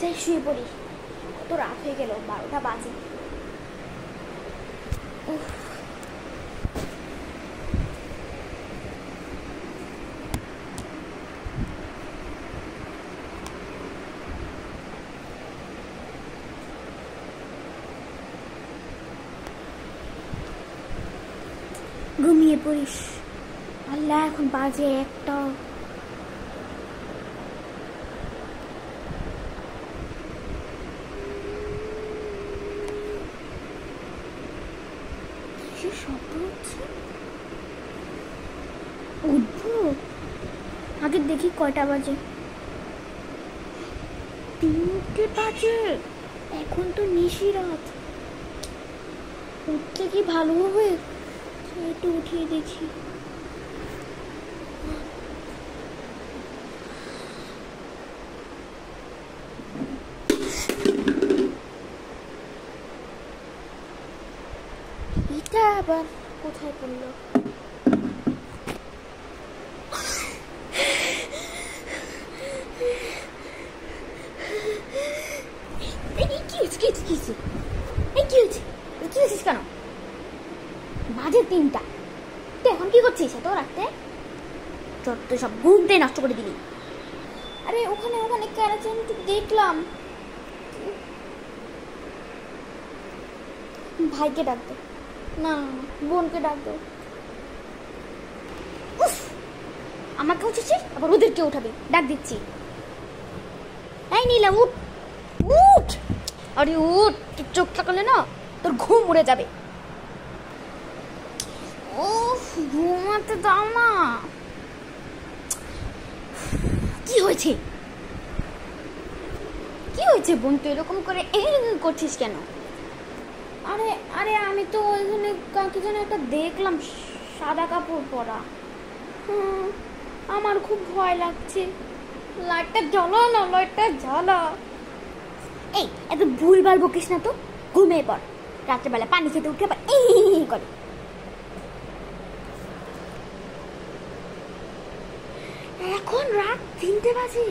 যাই শুয়ে পড়ি, কত রাত হয়ে গেল, 12টা বাজে। ঘুমিয়ে পড়িস। আল্লাহ, এখন বাজে 1টা। কিসের শব্দ হচ্ছে? উঠবো আগে, দেখি কয়টা বাজে। 3টে বাজে। এখন তো নিশি রাত, উঠতে কি ভালো হবে? একটু উঠিয়ে দেখি। এটা আবার কোথায় পড়লো? কেন বাজে 3টা? তুই এখন কি করছিস এত রাতে? যত সব ঘুমতে নষ্ট করে দিলি। আরে ওখানে ওখানে কেন দেখলাম। ভাইকে ডাক দে। না, বোনকে ডাক দে। আমাকে উঠেছিস, আবার ওদেরকে উঠাবি। ডাক দিচ্ছি। এই নীলা, উঠ উঠ। আরে উঠ, চোখ থাকলে না তোর ঘুম উড়ে যাবে। ও ঘুমাতে দাও না। কি হয়েছে? কি হয়েছে বোন, তুই এরকম করে করছিস কেন? আরে আরে আমি তো ওইখানে কাকে যেন একটা দেখলাম, সাদা কাপড় পরা। আমার খুব ভয় লাগছে। লাইটটা জ্বালা না, লাইটটা জ্বালা। এই এত ভুলভাল বকিস না তো, ঘুমিয়ে পড়। রাত্রেবেলা পানি খেতে উঠে আবার এই করে। এখন রাত 3টে বাজে,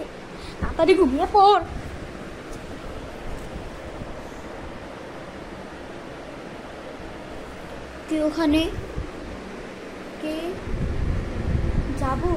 তাড়াতাড়ি ঘুমিয়ে পড়। তুই ওখানে কে যাবো?